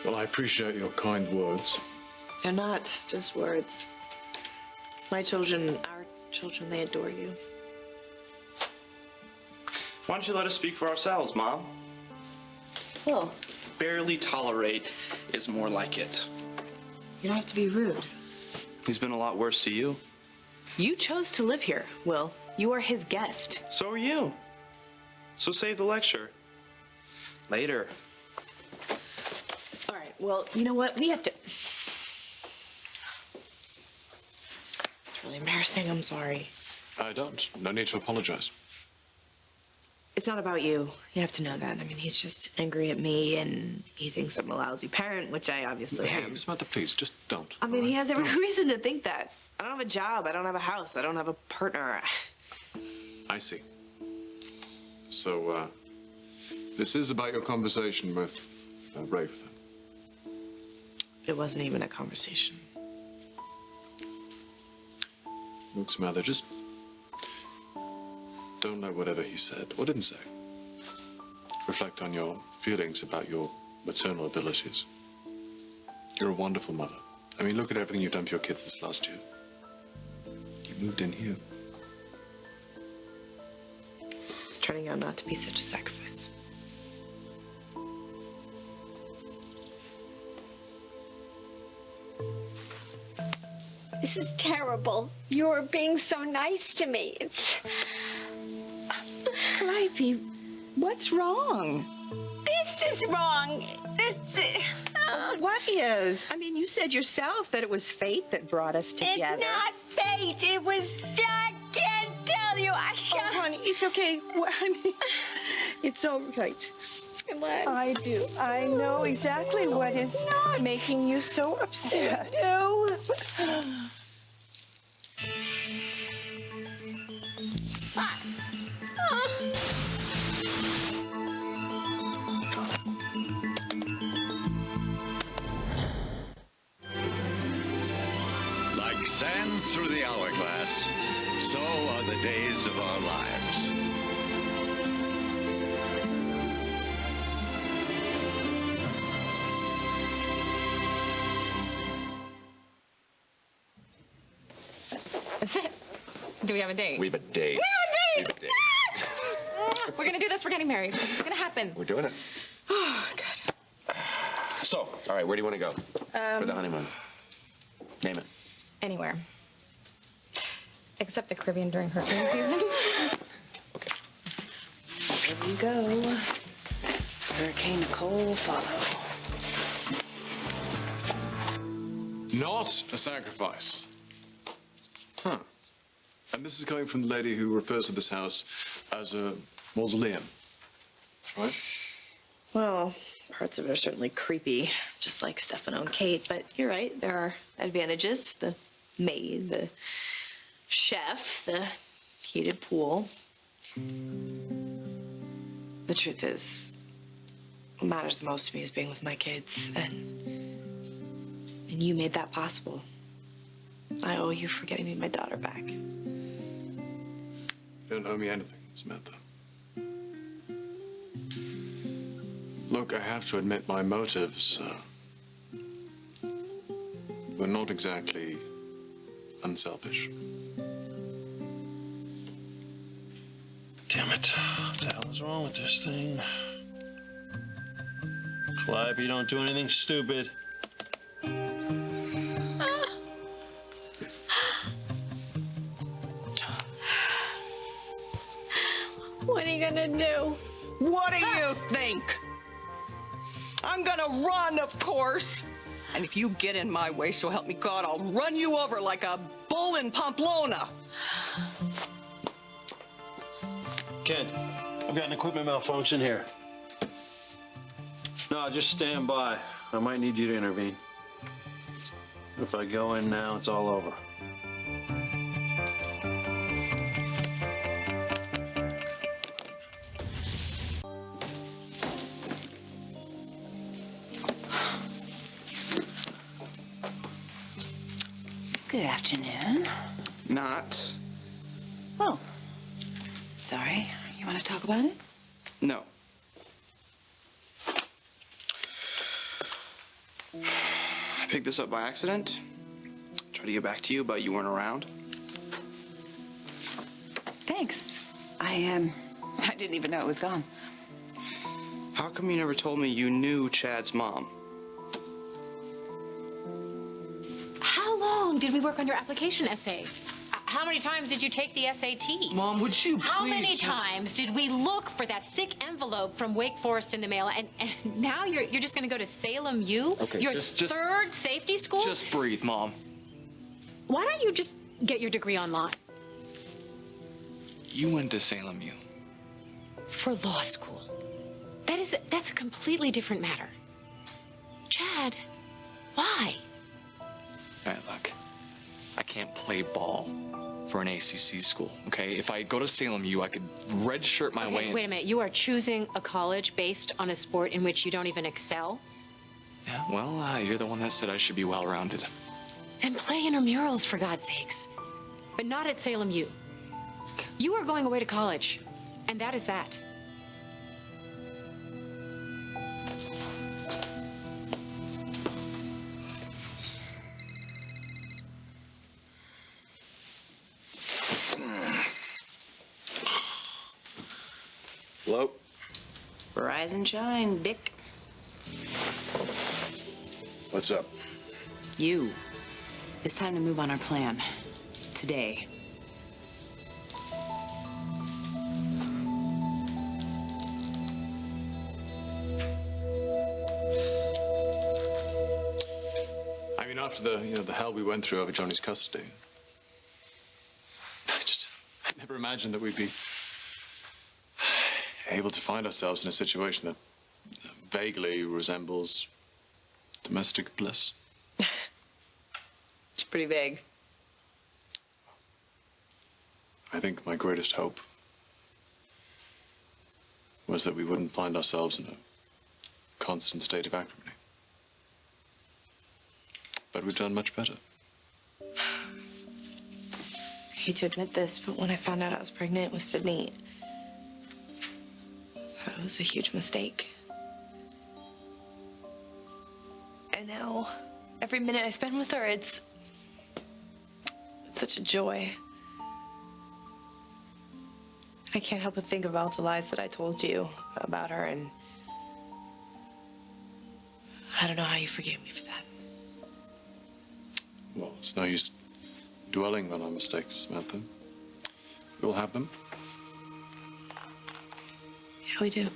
Well, I appreciate your kind words. They're not just words. My children, our children, they adore you. Why don't you let us speak for ourselves, Mom? Will, Barely tolerate is more like it. you don't have to be rude. He's been a lot worse to you. You chose to live here, Will. You are his guest. So are you. So save the lecture. Later. All right, well, you know what? We have to... It's really embarrassing. I'm sorry. I don't. No need to apologize. It's not about you. You have to know that. I mean, he's just angry at me, and he thinks I'm a lousy parent, which I obviously Hey, am. Samantha, please, just don't. I mean, all right? he has every reason to think that. I don't have a job. I don't have a house. I don't have a partner. I see. So, this is about your conversation with Rafe, then? It wasn't even a conversation. Look, Samantha, just don't let whatever he said or didn't say reflect on your feelings about your maternal abilities. You're a wonderful mother. I mean, look at everything you've done for your kids this last year. You moved in here. It's turning out not to be such a sacrifice. This is terrible. You're being so nice to me. It's... Calliope, what's wrong? This is wrong. What is? I mean, you said yourself that it was fate that brought us together. It's not fate. It was... I can't tell you. I Oh, can't... honey, it's okay. Well, I mean, it's all right. What? I do. I know exactly what is making you so upset. do. Like sand through the hourglass, so are the days of our lives. That's it. Do we have a date? We have a date. We have a date! We're gonna do this. We're getting married. It's gonna happen. We're doing it. Oh, good. So, all right, where do you want to go for the honeymoon? Name it. Anywhere. Except the Caribbean during hurricane season. Okay. Here we go. Hurricane Nicole follow. Not a sacrifice. Huh. And this is coming from the lady who refers to this house as a mausoleum, right? Well, parts of it are certainly creepy, just like Stefano and Kate, but you're right, there are advantages. The maid, the chef, the heated pool. The truth is, what matters the most to me is being with my kids, and you made that possible. I owe you for getting me my daughter back. You don't owe me anything, Samantha. Look, I have to admit my motives were not exactly unselfish. Damn it. What the hell is wrong with this thing? Clive, you don't do anything stupid. What are you gonna do? What do you think? I'm gonna run, of course. And if you get in my way, so help me God, I'll run you over like a bull in Pamplona. Ken, I've got an equipment malfunction here. No, just stand by. I might need you to intervene. If I go in now, it's all over. Good afternoon. Not. Oh, sorry. You want to talk about it? No. picked this up by accident. Tried to get back to you, but you weren't around. Thanks. I didn't even know it was gone. How come you never told me you knew Chad's mom? How long did we work on your application essay? How many times did you take the SATs? Mom, would you please How many just... times did we look for that thick envelope from Wake Forest in the mail? And now you're just going to go to Salem U? Okay, your just- third safety school? Just breathe, Mom. Why don't you just get your degree online? You went to Salem U. For law school. That's a completely different matter. Chad, why? All right, look. I can't play ball for an ACC school, okay? If I go to Salem U, I could redshirt my way in. Wait a minute. You are choosing a college based on a sport in which you don't even excel? Yeah, well, you're the one that said I should be well-rounded. Then play intramurals, for God's sakes. But not at Salem U. You are going away to college, and that is that. Hello? Rise and shine, Dick. What's up? You. It's time to move on our plan. Today. I mean, after the hell we went through over Johnny's custody, I never imagined that we'd be able to find ourselves in a situation that vaguely resembles domestic bliss. It's pretty vague. I think my greatest hope was that we wouldn't find ourselves in a constant state of acrimony. But we've done much better. I hate to admit this, but when I found out I was pregnant with Sydney, I thought it was a huge mistake. And now, every minute I spend with her, it's such a joy. I can't help but think about the lies that I told you about her, and I don't know how you forgave me for that. Well, it's no use dwelling on our mistakes, Samantha. We'll have them. Yeah, we do.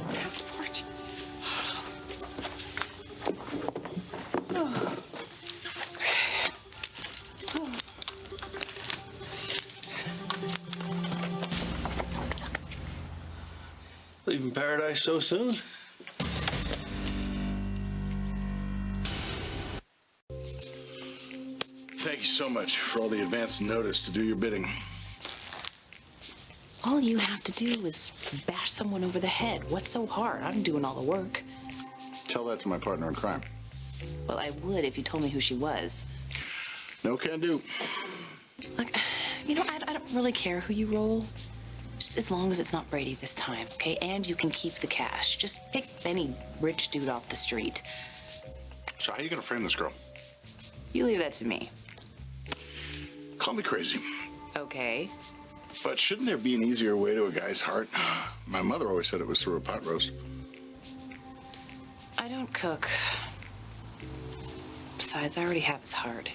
Passport. Leaving paradise so soon? Thank you so much for all the advance notice to do your bidding. All you have to do is bash someone over the head. What's so hard? I'm doing all the work. Tell that to my partner in crime. Well, I would if you told me who she was. No can do. Look, you know, I don't really care who you roll. Just as long as it's not Brady this time, okay? And you can keep the cash. Just pick any rich dude off the street. So how are you gonna frame this girl? You leave that to me. Call me crazy, Okay. but shouldn't there be an easier way to a guy's heart? My mother always said it was through a pot roast. I don't cook. Besides, I already have his heart.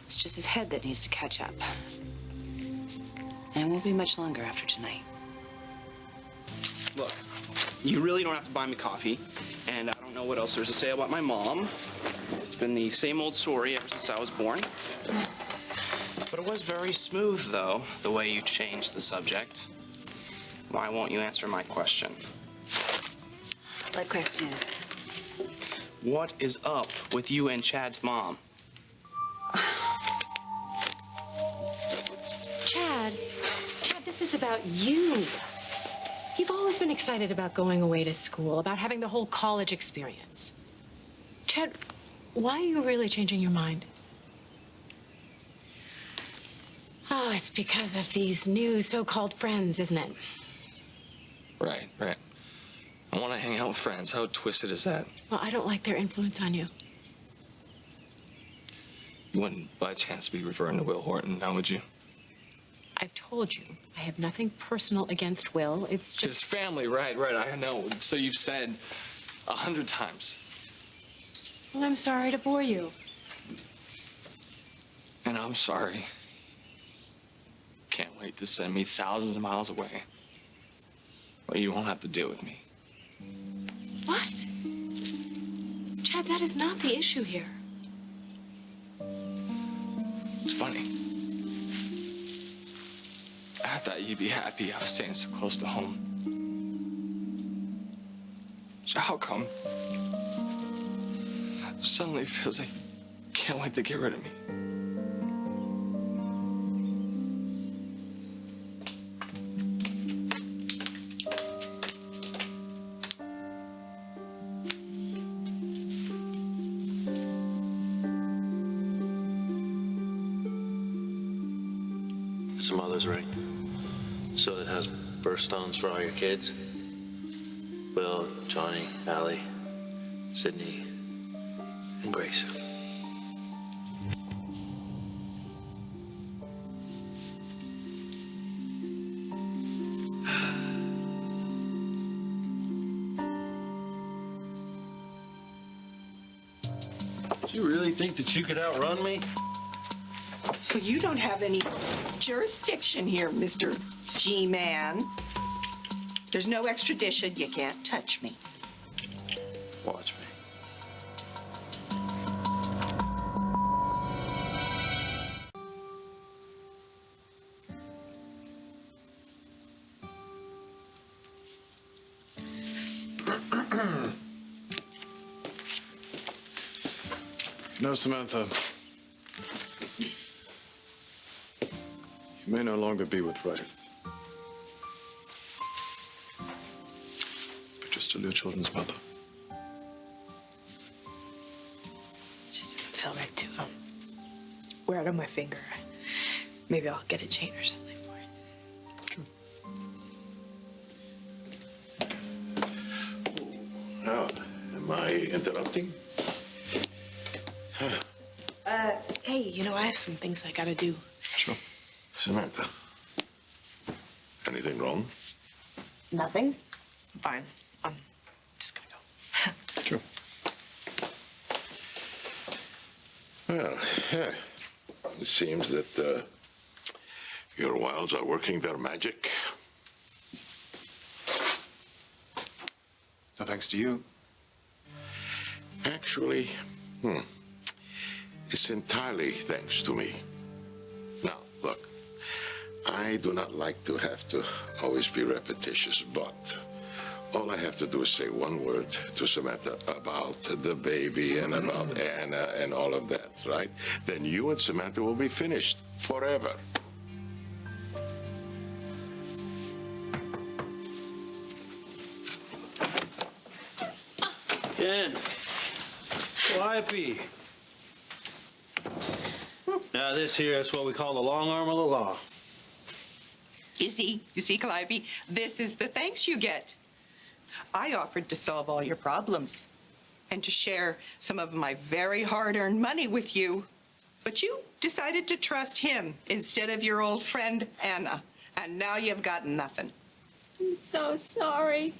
It's just his head that needs to catch up. And it won't be much longer after tonight. Look, you really don't have to buy me coffee, and I don't know what else there's to say about my mom. It's been the same old story ever since I was born. But it was very smooth, though, the way you changed the subject. Why won't you answer my question? What question is that? What is up with you and Chad's mom? Chad, this is about you. You've always been excited about going away to school, about having the whole college experience. Chad, why are you really changing your mind? Oh, it's because of these new so-called friends, isn't it? Right. I want to hang out with friends. How twisted is that? Well, I don't like their influence on you. You wouldn't by chance be referring to Will Horton, now would you? I've told you, I have nothing personal against Will. It's just... His family, right, I know. So you've said 100 times. Well, I'm sorry to bore you. And I'm sorry. Can't wait to send me thousands of miles away. Well, you won't have to deal with me. What? Chad, that is not the issue here. It's funny. I thought you'd be happy I was staying so close to home. So how come? Suddenly it feels like you can't wait to get rid of me. It's a mother's ring. So it has birthstones for all your kids. Will, Johnny, Allie, Sydney, and Grace. Do you really think that you could outrun me? Well, you don't have any jurisdiction here, Mr. G-Man. There's no extradition. You can't touch me. Watch me. No, Samantha. You may no longer be with Ray. But you're still your children's mother. Just doesn't feel right to wear it on my finger. Maybe I'll get a chain or something for it. Now, am I interrupting? Hey, you know, I have some things I gotta do. Sure. Samantha, anything wrong? Nothing? Fine. I'm just gonna go. Sure. Well, it seems that your wilds are working their magic. No thanks to you. Actually, it's entirely thanks to me. Now, look, I do not like to have to always be repetitious, but all I have to do is say one word to Samantha about the baby and about Anna and all of that, right? Then you and Samantha will be finished forever. Ken, Wipey. Now this here is what we call the long arm of the law. You see, Calliope, this is the thanks you get. I offered to solve all your problems and to share some of my very hard-earned money with you, but you decided to trust him instead of your old friend, Anna, and now you've got nothing. I'm so sorry.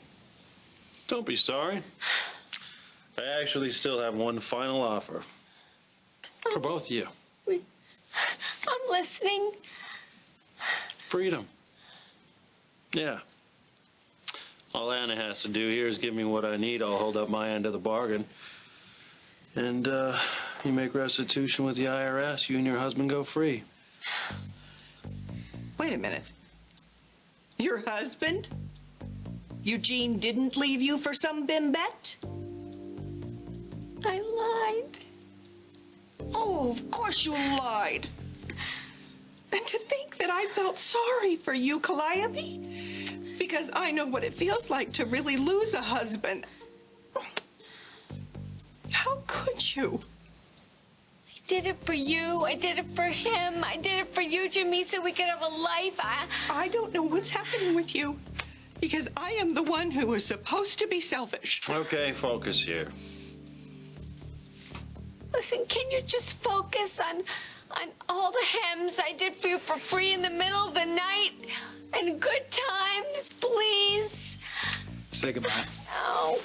Don't be sorry. I actually still have one final offer for both of you. I'm listening. Freedom. Yeah. All Anna has to do here is give me what I need. I'll hold up my end of the bargain. And you make restitution with the IRS. You and your husband go free. Wait a minute. Your husband? Eugene didn't leave you for some bimbette? I lied. Oh, of course you lied. And to think that I felt sorry for you, Calliope, because I know what it feels like to really lose a husband. How could you? I did it for you. I did it for him. I did it for you, Jimmy, so we could have a life. I don't know what's happening with you because I am the one who was supposed to be selfish. Okay, focus here. Listen, can you just focus on all the hems I did for you for free in the middle of the night and good times, please? Say goodbye. No.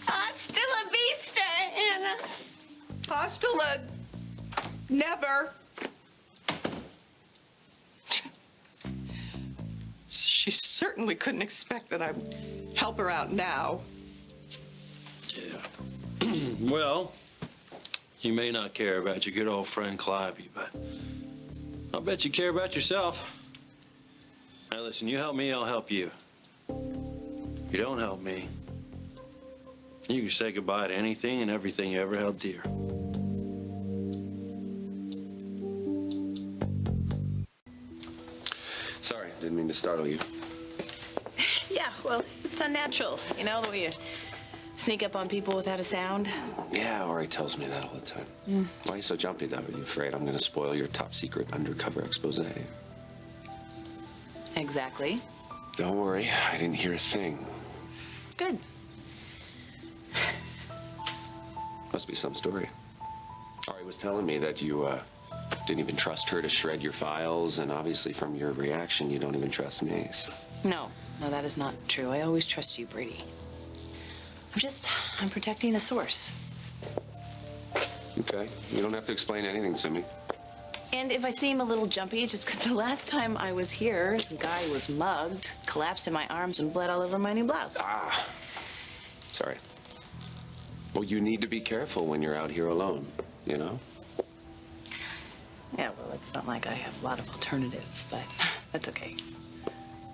Hasta la vista, Anna. Hasta la... Never. She certainly couldn't expect that I'd help her out now. Yeah. Well, you may not care about your good old friend Clivey, but I'll bet you care about yourself. Now listen, you help me, I'll help you. If you don't help me, you can say goodbye to anything and everything you ever held dear. Sorry, didn't mean to startle you. Yeah, well, it's unnatural, you know, the way you sneak up on people without a sound. Yeah, Ori tells me that all the time. Why are you so jumpy, though? Are you afraid I'm going to spoil your top secret undercover expose? Exactly. Don't worry, I didn't hear a thing. Good. Must be some story. Ari was telling me that you didn't even trust her to shred your files, and obviously from your reaction, you don't even trust me. So. No, that is not true. I always trust you, Brady. I'm protecting a source. Okay, you don't have to explain anything to me. And if I seem a little jumpy, it's just because the last time I was here, some guy was mugged, collapsed in my arms, and bled all over my new blouse. Ah, sorry. Well, you need to be careful when you're out here alone, you know? Yeah, well, it's not like I have a lot of alternatives, but that's okay.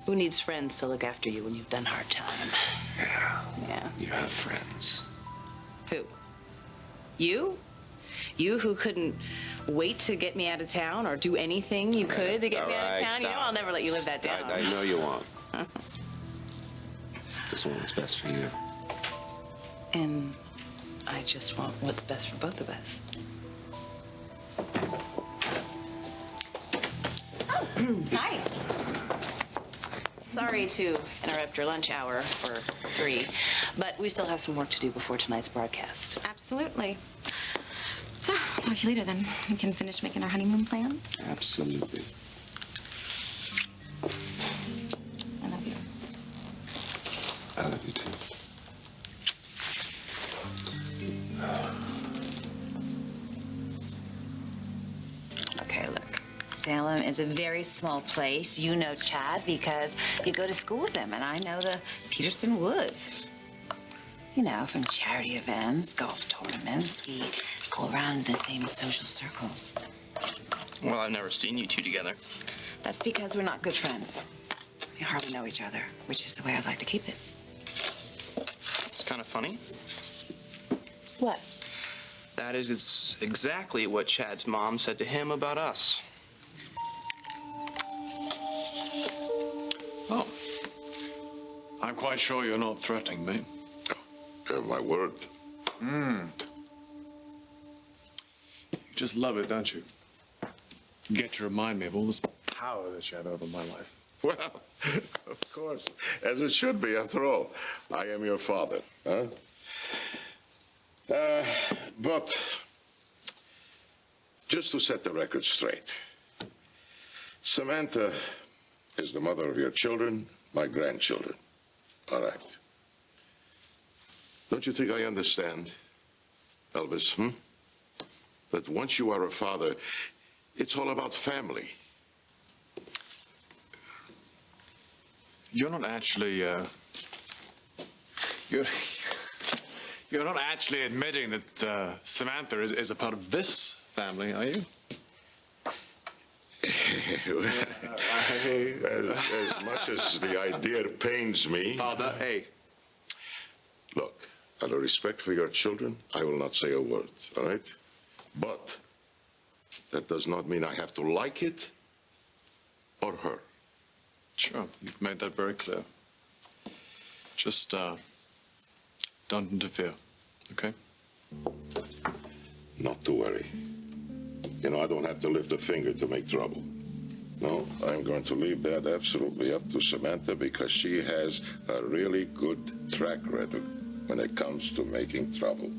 Who needs friends to look after you when you've done hard time? Yeah. You have friends. Who? You? You who couldn't wait to get me out of town or do anything you could to get me out of town? Stop. You know I'll never let you live that down. I know you won't. Just want what's best for you. And I just want what's best for both of us. Oh, hi. Sorry to interrupt your lunch hour for 3, but we still have some work to do before tonight's broadcast. Absolutely. So, I'll talk to you later then. We can finish making our honeymoon plans. Absolutely. I love you. I love you too. Okay, look. Salem is a very small place. You know Chad because you go to school with him, and I know the Peterson Woods. You know, from charity events, golf tournaments, we go around in the same social circles. Well, I've never seen you two together. That's because we're not good friends. We hardly know each other, which is the way I'd like to keep it. It's kind of funny. What? That is exactly what Chad's mom said to him about us. Oh. I'm quite sure you're not threatening me. Have my word. You just love it, don't you? You get to remind me of all this power that you have over my life. Well, of course, as it should be, after all. I am your father, huh? But just to set the record straight, Samantha is the mother of your children, my grandchildren. All right. Don't you think I understand, Elvis, that once you are a father, it's all about family? You're not actually, you're not actually admitting that Samantha is a part of this family, are you? As much as the idea pains me... Father, hey. Look, out of respect for your children, I will not say a word, all right? But that does not mean I have to like it or her. Sure, you've made that very clear. Just Don't interfere, okay? Not to worry. You know, I don't have to lift a finger to make trouble. No, I'm going to leave that absolutely up to Samantha because she has a really good track record when it comes to making trouble.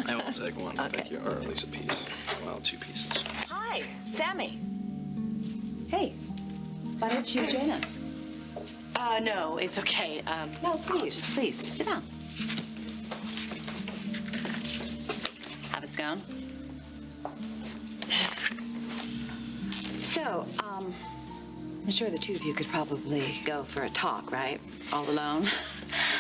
I will take one. Thank you. Or at least a piece. Well, 2 pieces. Hi, Sammy. Hey, why don't you join us? No, it's okay. No, please, sit down. Have a scone? So, I'm sure the two of you could probably go for a talk, right? All alone?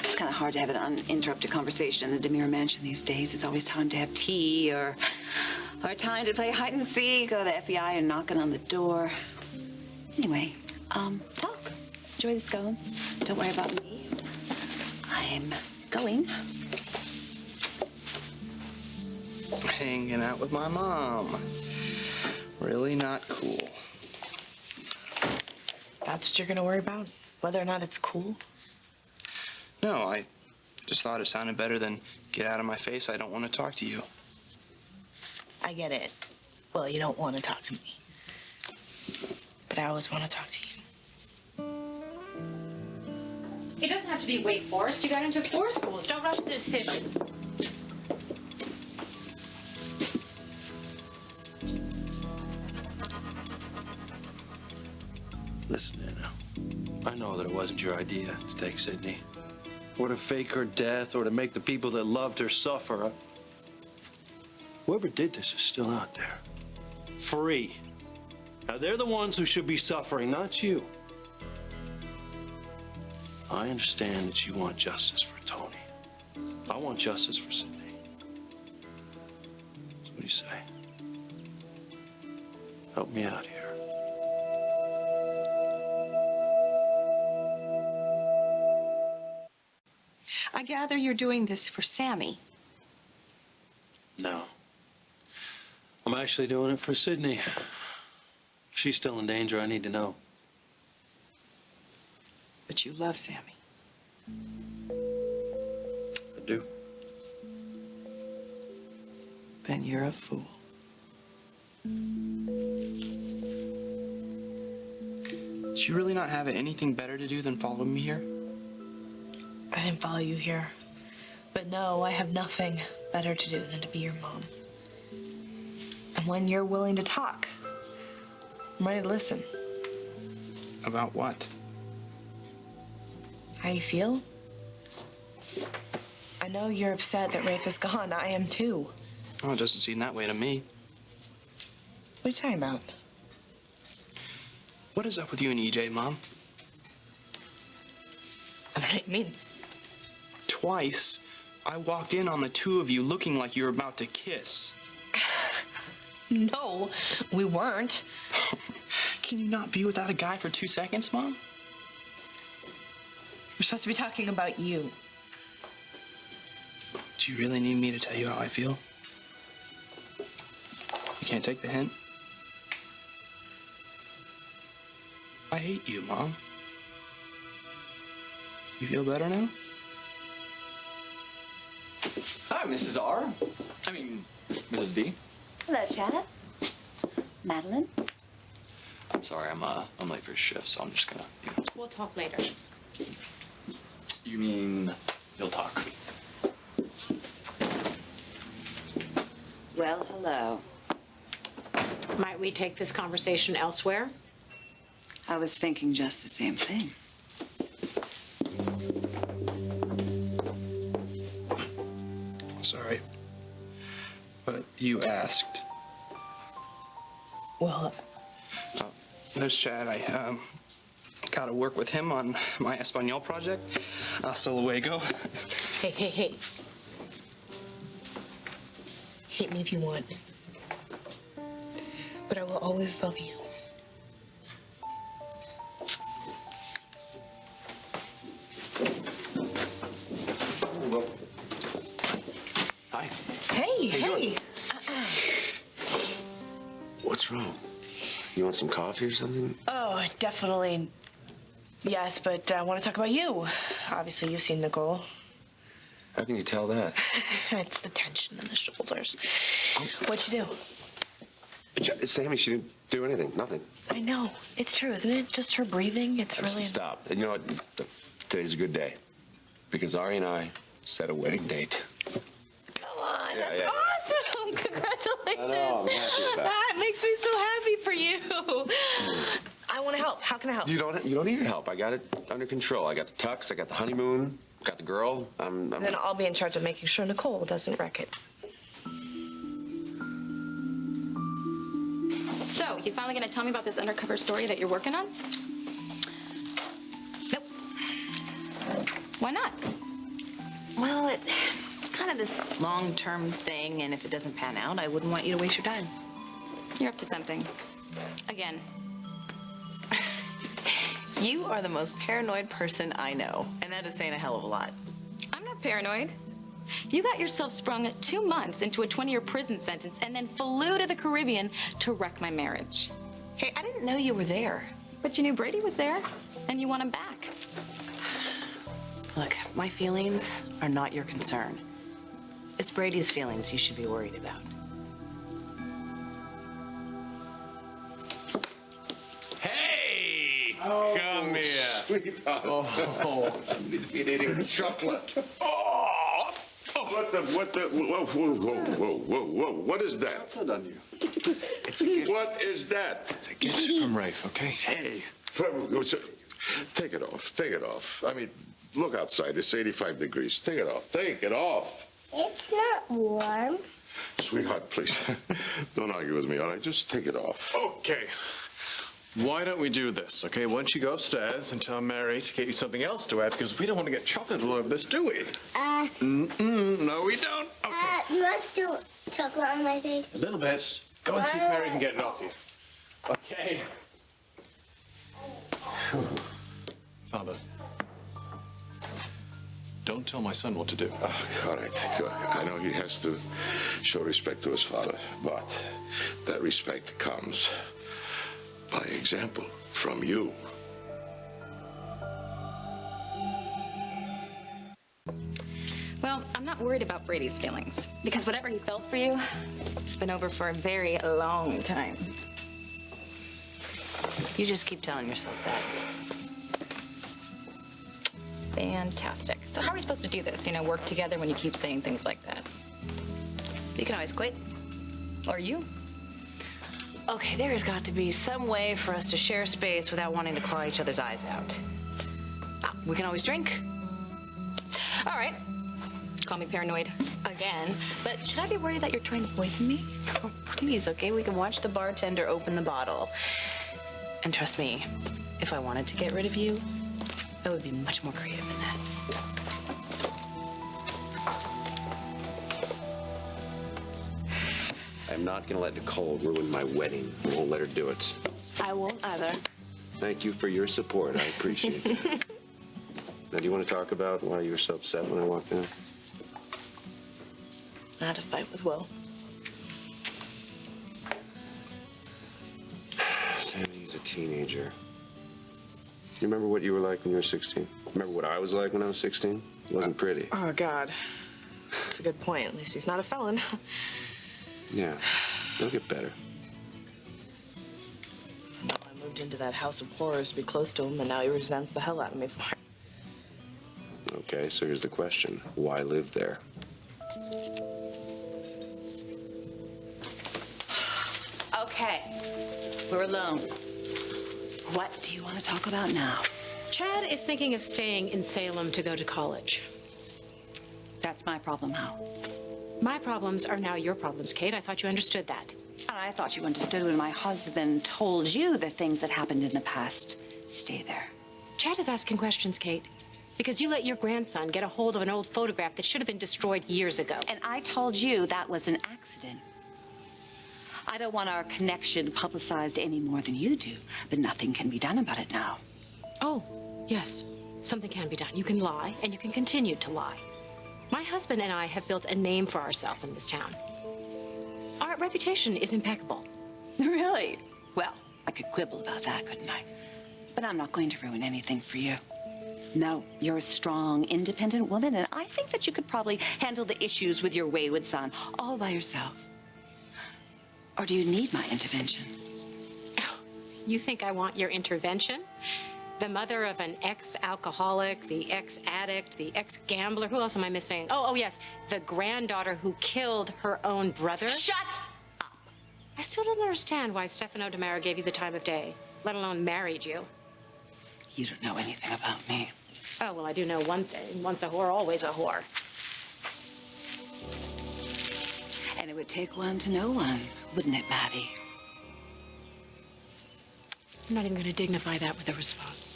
It's kind of hard to have an uninterrupted conversation in the Demure Mansion these days. It's always time to have tea or time to play hide and seek, go to the FBI and knocking on the door. Anyway, talk. Enjoy the scones. Don't worry about me. I'm going. Hanging out with my mom. Really not cool. That's what you're gonna worry about? Whether or not it's cool? No, I just thought it sounded better than get out of my face. I don't want to talk to you. I get it. Well, you don't want to talk to me. But I always want to talk to you. It doesn't have to be Wake Forest. You got into 4 schools. Don't rush the decision. Listen, Anna. I know that it wasn't your idea to take Sydney, or to fake her death, or to make the people that loved her suffer. Whoever did this is still out there, free. Now, they're the ones who should be suffering, not you. I understand that you want justice for Tony. I want justice for Sydney. What do you say? Help me out here. I gather you're doing this for Sammy. No. I'm actually doing it for Sydney. If she's still in danger, I need to know. But you love Sammy. I do. Then you're a fool. Do you really not have anything better to do than follow me here? I didn't follow you here. But no, I have nothing better to do than to be your mom. And when you're willing to talk, I'm ready to listen. About what? How you feel? I know you're upset that Rafe is gone. I am too. Oh, it doesn't seem that way to me. What are you talking about? What is up with you and EJ, Mom? I don't know what you mean. Twice, I walked in on the two of you looking like you were about to kiss. No, we weren't. Can you not be without a guy for 2 seconds, Mom? We're supposed to be talking about you. Do you really need me to tell you how I feel? You can't take the hint? I hate you, Mom. You feel better now? Hi, Mrs. R. I mean, Mrs. D. Hello, Chad. Madeline. I'm sorry, I'm late for shift, so I'm just gonna, We'll talk later. You mean you'll talk? Well, hello. Might we take this conversation elsewhere? I was thinking just the same thing. Sorry. But you asked. Well, There's Chad. I gotta work with him on my Espanol project. Hasta luego. hey, hey, hey. Hate me if you want. But I will always love you. Hi. Hey, How you doing? hey. What's wrong? You want some coffee or something? Oh, definitely. Yes, but I want to talk about you. Obviously, you've seen Nicole. How can you tell that? It's the tension in the shoulders. What'd you do? Sammy, she didn't do anything. Nothing. I know. It's true, isn't it? Just her breathing. It's really... Stop. And you know what? Today's a good day. Because Ari and I set a wedding date. Come on, Yeah, that's yeah. awesome. Congratulations. I know, I'm happy with that. That makes me so happy for you. I want to help. How can I help? You don't need your help. I got it under control. I got the tux, I got the honeymoon, got the girl. I'm Then I'll be in charge of making sure Nicole doesn't wreck it. So, you finally gonna tell me about this undercover story that you're working on? Nope. Why not? Well, it's kind of this long-term thing, and if it doesn't pan out, I wouldn't want you to waste your time. You're up to something. Again. You are the most paranoid person I know, and that is saying a hell of a lot. I'm not paranoid. You got yourself sprung 2 months into a 20-year prison sentence and then flew to the Caribbean to wreck my marriage. Hey, I didn't know you were there. But you knew Brady was there, and you want him back. Look, my feelings are not your concern. It's Brady's feelings you should be worried about. Hey! Come here. Sweetheart. Oh, somebody's been eating chocolate. Oh! Whoa. What is that? Chocolate on you. It's a gift. What is that? It's a gift from Rafe, okay? Hey. Take it off. I mean, look outside. It's 85 degrees. Take it off. Take it off. It's not warm. Sweetheart, please. Don't argue with me, all right? Just take it off. Okay. Why don't we do this, okay? Why don't you go upstairs and tell Mary to get you something else to add, because we don't want to get chocolate all over this, do we? No, we don't. Okay. You want still chocolate on my face? A little bit. Go and see if Mary can get it off you. Okay. Father, don't tell my son what to do. All right. Look, I know he has to show respect to his father, but that respect comes by example from you. Well, I'm not worried about Brady's feelings, because whatever he felt for you, it's been over for a very long time. You just keep telling yourself that. Fantastic. So how are we supposed to do this? You know, work together when you keep saying things like that? You can always quit. Or you? Okay, there has got to be some way for us to share space without wanting to claw each other's eyes out. We can always drink. All right. Call me paranoid again. But should I be worried that you're trying to poison me? Oh, please, okay? We can watch the bartender open the bottle. And trust me, if I wanted to get rid of you, I would be much more creative than that. I'm not going to let Nicole ruin my wedding. I won't let her do it. I won't either. Thank you for your support. I appreciate it. Now, do you want to talk about why you were so upset when I walked in? I had a fight with Will. Sammy's a teenager. You remember what you were like when you were 16? Remember what I was like when I was 16? It wasn't pretty. Oh, God. That's a good point. At least he's not a felon. Yeah, it'll get better. I moved into that house of horrors to be close to him, and now he resents the hell out of me for it. Okay, so here's the question. Why live there? Okay, we're alone. What do you want to talk about now? Chad is thinking of staying in Salem to go to college. That's my problem, Hal. My problems are now your problems, Kate. I thought you understood that. And I thought you understood when my husband told you the things that happened in the past. Stay there. Chad is asking questions, Kate, because you let your grandson get a hold of an old photograph that should have been destroyed years ago. And I told you that was an accident. I don't want our connection publicized any more than you do, but nothing can be done about it now. Oh, yes. Something can be done. You can lie, and you can continue to lie. My husband and I have built a name for ourselves in this town. Our reputation is impeccable. Really? Well, I could quibble about that, couldn't I? But I'm not going to ruin anything for you. No, you're a strong, independent woman, and I think that you could probably handle the issues with your wayward son all by yourself. Or do you need my intervention? You think I want your intervention? The mother of an ex-alcoholic, the ex-addict, the ex-gambler. Who else am I missing? Oh, yes, the granddaughter who killed her own brother. Shut up! I still don't understand why Stefano DiMera gave you the time of day, let alone married you. You don't know anything about me. Oh, well, I do know one thing. Once a whore, always a whore. And it would take one to know one, wouldn't it, Maddie? I'm not even going to dignify that with a response.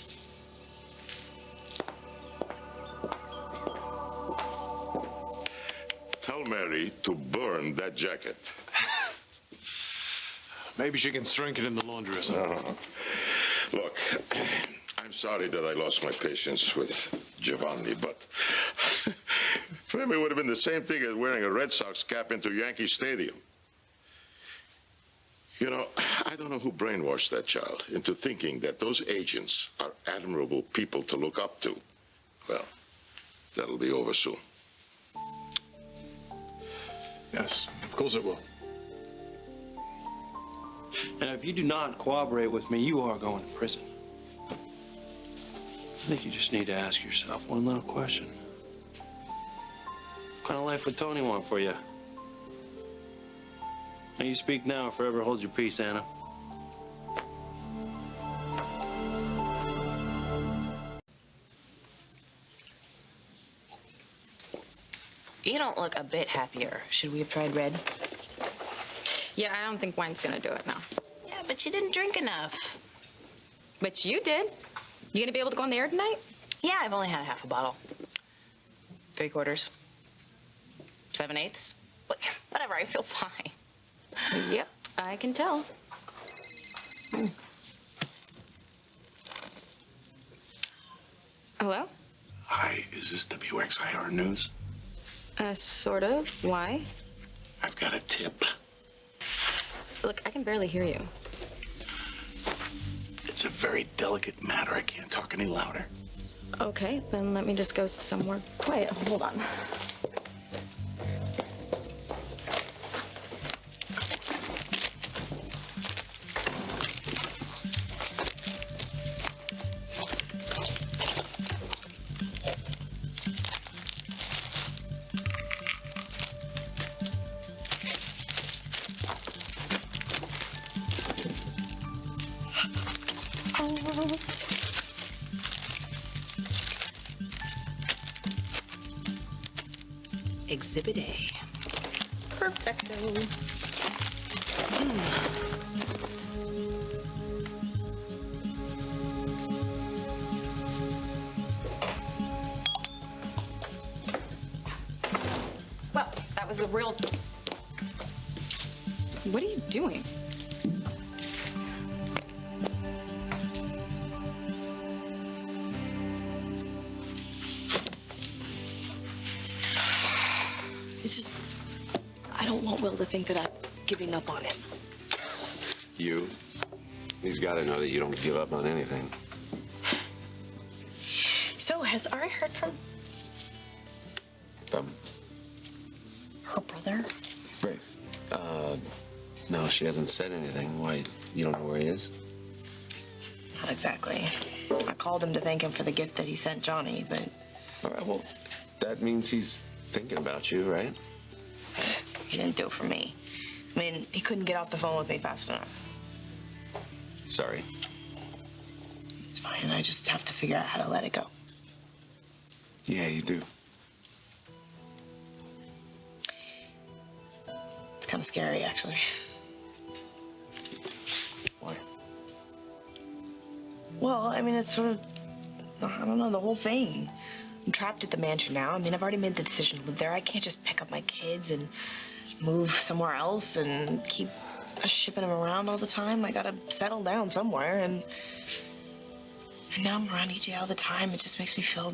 Tell Mary to burn that jacket. Maybe she can shrink it in the laundry or something. Look, I'm sorry that I lost my patience with Giovanni, but for him it would have been the same thing as wearing a Red Sox cap into Yankee Stadium. You know, I don't know who brainwashed that child into thinking that those agents are admirable people to look up to. Well, that'll be over soon. Yes, of course it will. And if you do not cooperate with me, you are going to prison. I think you just need to ask yourself one little question. What kind of life would Tony want for you? Now you speak now or forever hold your peace, Anna. You don't look a bit happier. Should we have tried red? Yeah, I don't think wine's gonna do it now. Yeah, but you didn't drink enough. But you did. You gonna be able to go on the air tonight? Yeah, I've only had half a bottle. 3/4. 7/8. Whatever, I feel fine. Yep, I can tell. Hello? Hi, is this WXIR News? Sort of. Why? I've got a tip. Look, I can barely hear you. It's a very delicate matter. I can't talk any louder. Okay, then let me just go somewhere quiet. Hold on. Exhibit A. Perfecto. Well, that was the real... What are you doing? It's just, I don't want Will to think that I'm giving up on him. You? He's got to know that you don't give up on anything. So, has Ari heard from her brother? Rafe. No, she hasn't said anything. Why, you don't know where he is? Not exactly. I called him to thank him for the gift that he sent Johnny, but... All right, well, that means he's thinking about you, right? He didn't do it for me. I mean, he couldn't get off the phone with me fast enough. Sorry. It's fine. I just have to figure out how to let it go. Yeah, you do. It's kind of scary, actually. Why? Well, I mean, it's sort of, I don't know, the whole thing. I'm trapped at the mansion now. I mean, I've already made the decision to live there. I can't just pick up my kids and move somewhere else and keep shipping them around all the time. I gotta settle down somewhere, and now I'm around EJ all the time. It just makes me feel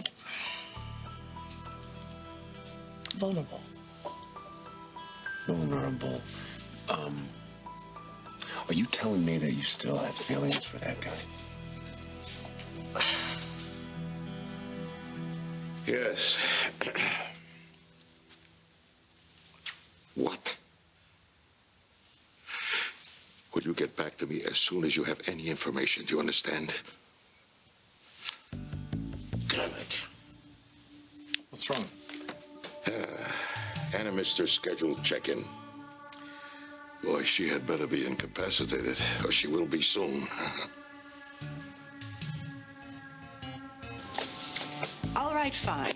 vulnerable. Vulnerable. Are you telling me that you still have feelings for that guy? Yes. What? Will you get back to me as soon as you have any information? Do you understand? Damn it. What's wrong? Anna missed her scheduled check-in. Boy, she had better be incapacitated, or she will be soon. All right, fine.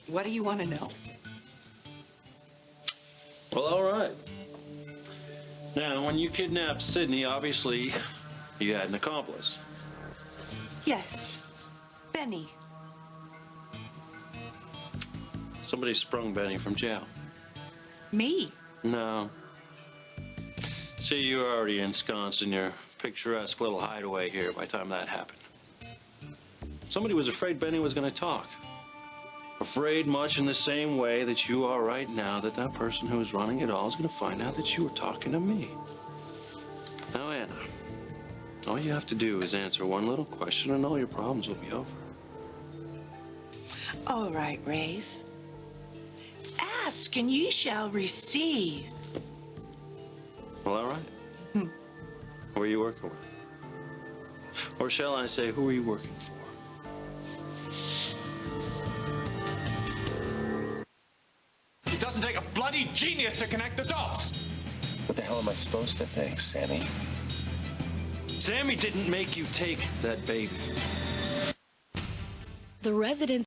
What do you want to know? Well, all right. Now, when you kidnapped Sydney, obviously you had an accomplice. Yes, Benny. Somebody sprung Benny from jail. Me? No. See, you were already ensconced in your picturesque little hideaway here by the time that happened. Somebody was afraid Benny was going to talk. Afraid much in the same way that you are right now that that person who is running it all is going to find out that you were talking to me. Now, Anna, all you have to do is answer one little question and all your problems will be over. All right, Rafe. Ask and ye shall receive. Well, all right. Who are you working with? Or shall I say, who are you working for? It doesn't take a bloody genius to connect the dots. What the hell am I supposed to think, Sammy? Sammy didn't make you take that baby. The residents